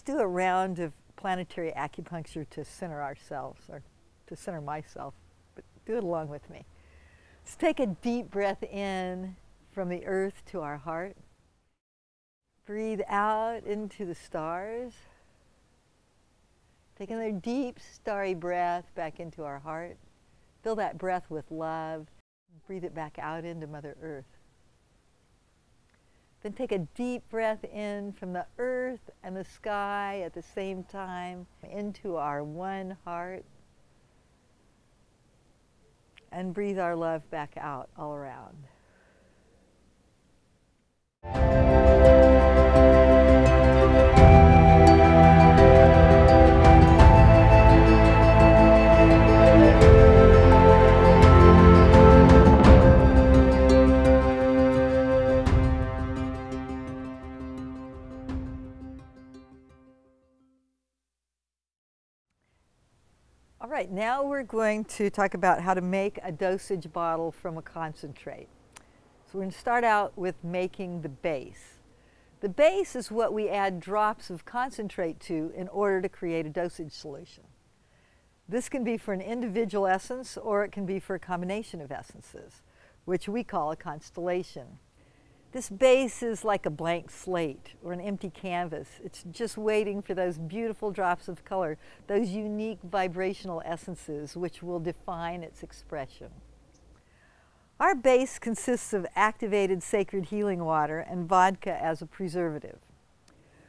Let's do a round of planetary acupuncture to center ourselves, or to center myself, but do it along with me. Let's take a deep breath in from the earth to our heart. Breathe out into the stars. Take another deep, starry breath back into our heart. Fill that breath with love. Breathe it back out into Mother Earth. Then take a deep breath in from the earth and the sky at the same time into our one heart. And breathe our love back out all around. All right, now we're going to talk about how to make a dosage bottle from a concentrate. So we're going to start out with making the base. The base is what we add drops of concentrate to in order to create a dosage solution. This can be for an individual essence, or it can be for a combination of essences, which we call a constellation. This base is like a blank slate or an empty canvas. It's just waiting for those beautiful drops of color, those unique vibrational essences which will define its expression. Our base consists of activated sacred healing water and vodka as a preservative.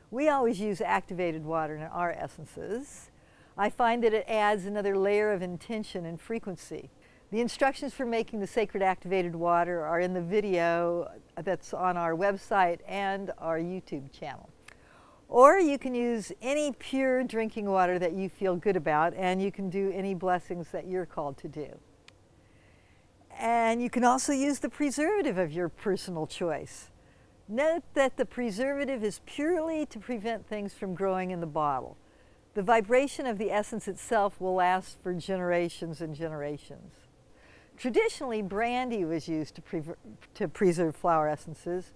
We always use activated water in our essences. I find that it adds another layer of intention and frequency. The instructions for making the sacred activated water are in the video that's on our website and our YouTube channel. Or you can use any pure drinking water that you feel good about, and you can do any blessings that you're called to do. And you can also use the preservative of your personal choice. Note that the preservative is purely to prevent things from growing in the bottle. The vibration of the essence itself will last for generations and generations. Traditionally, brandy was used to preserve flower essences,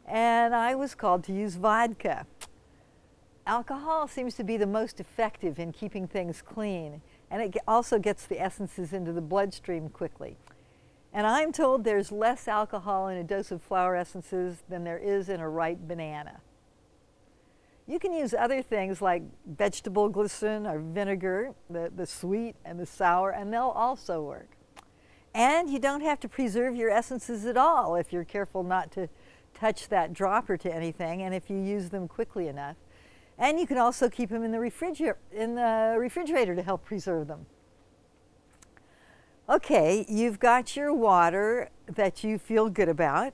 and I was called to use vodka. Alcohol seems to be the most effective in keeping things clean, and it also gets the essences into the bloodstream quickly. And I'm told there's less alcohol in a dose of flower essences than there is in a ripe banana. You can use other things like vegetable glycerin or vinegar, the sweet and the sour, and they'll also work. And you don't have to preserve your essences at all if you're careful not to touch that dropper to anything, and if you use them quickly enough. And you can also keep them in the refrigerator to help preserve them. Okay, you've got your water that you feel good about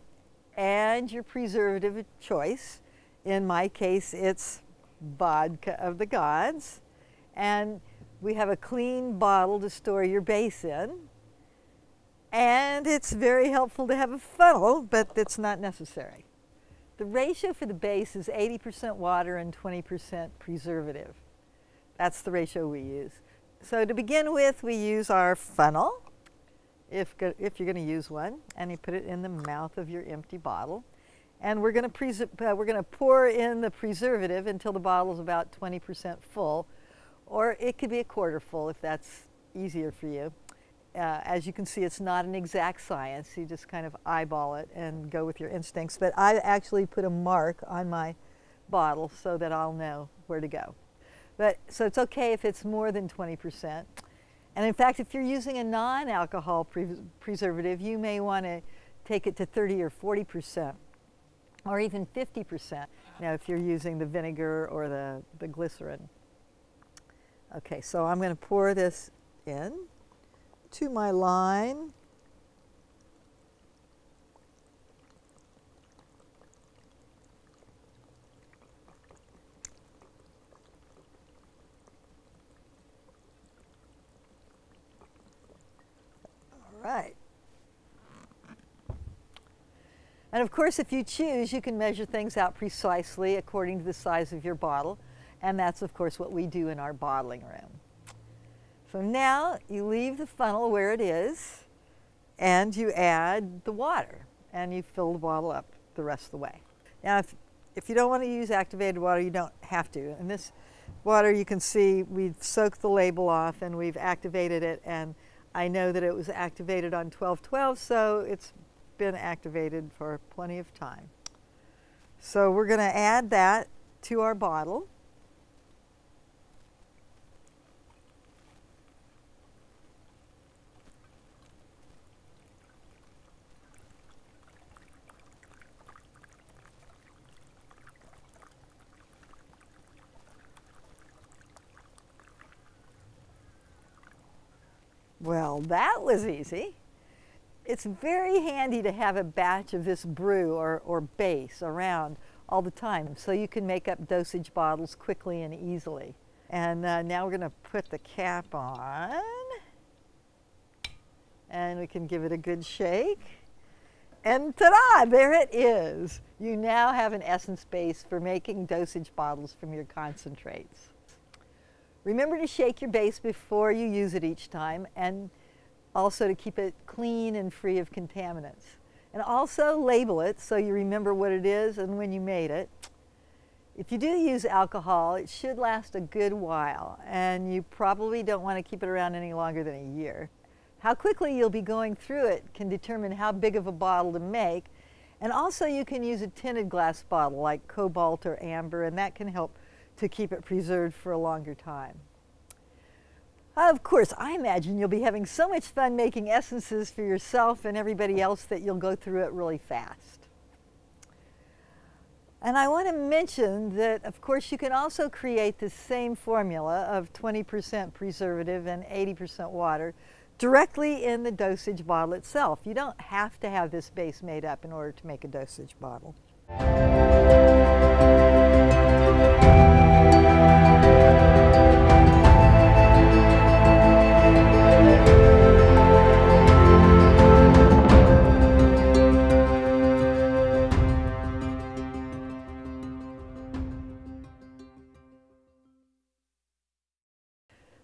and your preservative of choice. In my case, it's vodka of the gods. And we have a clean bottle to store your base in. And it's very helpful to have a funnel, but it's not necessary. The ratio for the base is 80% water and 20% preservative. That's the ratio we use. So to begin with, we use our funnel, if you're going to use one, and you put it in the mouth of your empty bottle. And we're going to pour in the preservative until the bottle is about 20% full, or it could be a quarter full if that's easier for you. As you can see, it's not an exact science. You just kind of eyeball it and go with your instincts. But I actually put a mark on my bottle so that I'll know where to go. So it's okay if it's more than 20%. And in fact, if you're using a non-alcohol preservative, you may want to take it to 30 or 40%, or even 50%, if you're using the vinegar or the glycerin. Okay, so I'm going to pour this in to my line. All right. And of course, if you choose, you can measure things out precisely according to the size of your bottle. And that's, of course, what we do in our bottling room. So now you leave the funnel where it is, and you add the water, and you fill the bottle up the rest of the way. Now, if you don't want to use activated water, you don't have to. In this water, you can see we've soaked the label off and we've activated it, and I know that it was activated on 12/12, so it's been activated for plenty of time. So we're going to add that to our bottle. Well, that was easy. It's very handy to have a batch of this brew or base around all the time so you can make up dosage bottles quickly and easily. And now we're going to put the cap on, and we can give it a good shake. And ta-da, there it is. You now have an essence base for making dosage bottles from your concentrates. Remember to shake your base before you use it each time, and also to keep it clean and free of contaminants. And also label it so you remember what it is and when you made it. If you do use alcohol, it should last a good while, and you probably don't want to keep it around any longer than a year. How quickly you'll be going through it can determine how big of a bottle to make, and also you can use a tinted glass bottle like cobalt or amber, and that can help to keep it preserved for a longer time. Of course, I imagine you'll be having so much fun making essences for yourself and everybody else that you'll go through it really fast. And I want to mention that, of course, you can also create the same formula of 20% preservative and 80% water directly in the dosage bottle itself. You don't have to have this base made up in order to make a dosage bottle.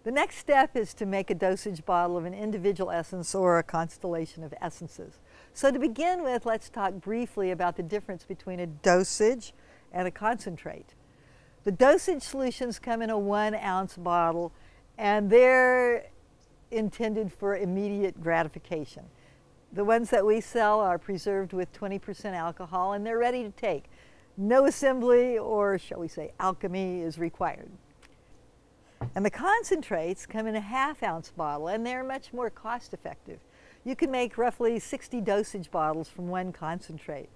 The next step is to make a dosage bottle of an individual essence or a constellation of essences. So to begin with, let's talk briefly about the difference between a dosage and a concentrate. The dosage solutions come in a 1 ounce bottle, and they're intended for immediate gratification. The ones that we sell are preserved with 20% alcohol, and they're ready to take. No assembly, or shall we say alchemy, is required. And the concentrates come in a 1/2 ounce bottle, and they're much more cost effective. You can make roughly 60 dosage bottles from 1 concentrate.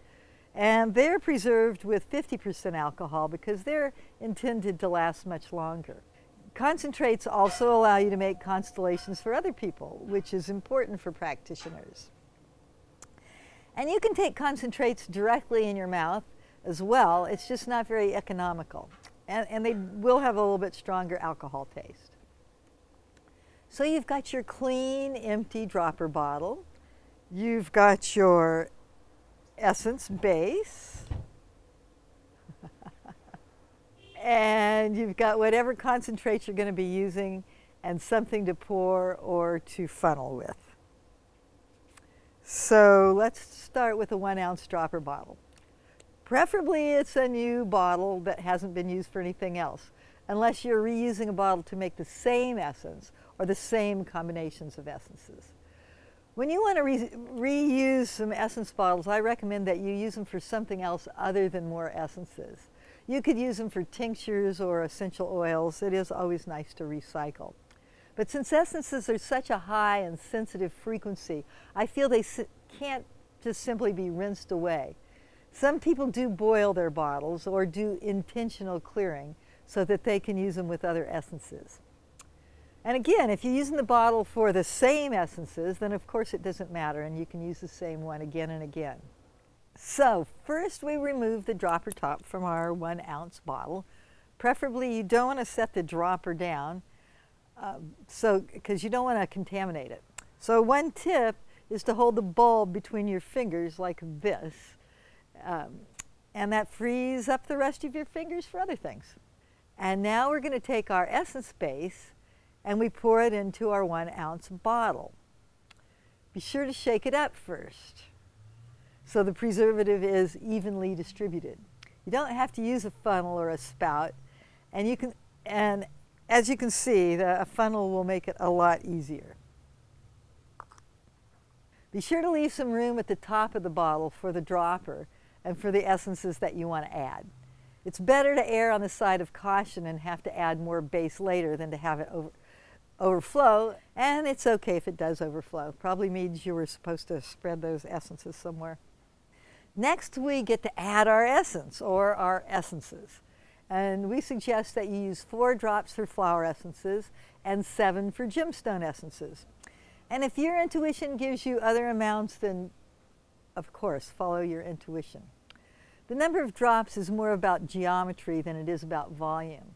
And they're preserved with 50% alcohol because they're intended to last much longer. Concentrates also allow you to make constellations for other people, which is important for practitioners. And you can take concentrates directly in your mouth as well. It's just not very economical. And they will have a little bit stronger alcohol taste. So you've got your clean, empty dropper bottle. You've got your essence base. And you've got whatever concentrate you're going to be using and something to pour or to funnel with. So let's start with a 1 ounce dropper bottle. Preferably it's a new bottle that hasn't been used for anything else, unless you're reusing a bottle to make the same essence or the same combinations of essences. When you want to reuse some essence bottles, I recommend that you use them for something else other than more essences. You could use them for tinctures or essential oils. It is always nice to recycle. But since essences are such a high and sensitive frequency, I feel they can't just simply be rinsed away. Some people do boil their bottles or do intentional clearing so that they can use them with other essences. And again, if you're using the bottle for the same essences, then of course it doesn't matter, and you can use the same one again and again. So first we remove the dropper top from our 1 ounce bottle. Preferably you don't want to set the dropper down because you don't want to contaminate it. So one tip is to hold the bulb between your fingers like this. And that frees up the rest of your fingers for other things. And now we're going to take our essence base and we pour it into our 1 ounce bottle. Be sure to shake it up first so the preservative is evenly distributed. You don't have to use a funnel or a spout, and as you can see, a funnel will make it a lot easier. Be sure to leave some room at the top of the bottle for the dropper and for the essences that you want to add. It's better to err on the side of caution and have to add more base later than to have it overflow, and it's okay if it does overflow. Probably means you were supposed to spread those essences somewhere. Next, we get to add our essence or our essences. And we suggest that you use 4 drops for flower essences and 7 for gemstone essences. And if your intuition gives you other amounts, then of course, follow your intuition. The number of drops is more about geometry than it is about volume.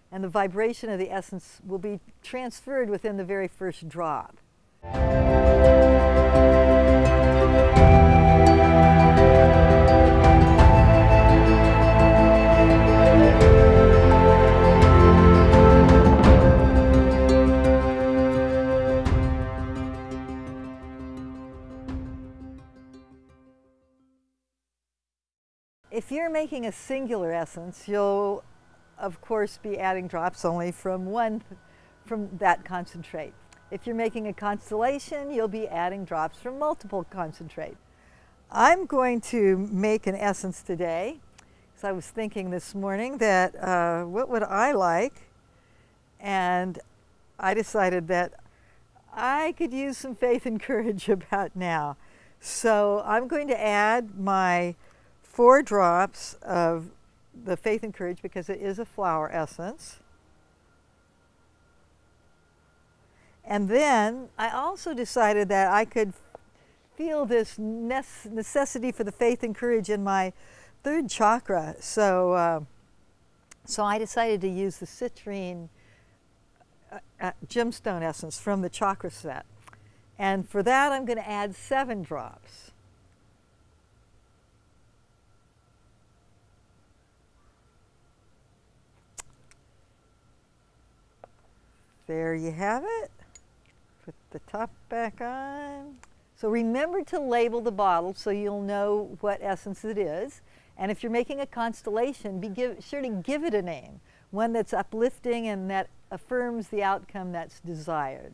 And the vibration of the essence will be transferred within the very first drop. If you're making a singular essence, you'll of course be adding drops only from that concentrate. If you're making a constellation, you'll be adding drops from multiple concentrate. I'm going to make an essence today, because I was thinking this morning that what would I like, and I decided that I could use some faith and courage about now. So I'm going to add my 4 drops of the faith and courage because it is a flower essence. And then I also decided that I could feel this necessity for the faith and courage in my 3rd chakra. So I decided to use the citrine gemstone essence from the chakra set. And for that, I'm going to add 7 drops. There you have it. Put the top back on. So remember to label the bottle so you'll know what essence it is. And if you're making a constellation, be sure to give it a name, one that's uplifting and that affirms the outcome that's desired.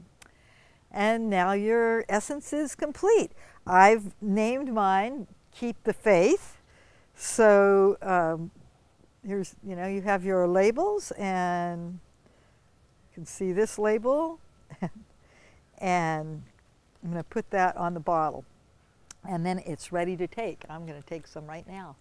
And now your essence is complete. I've named mine Keep the Faith. So here's, you have your labels, and you can see this label, and I'm going to put that on the bottle, and then it's ready to take. I'm going to take some right now.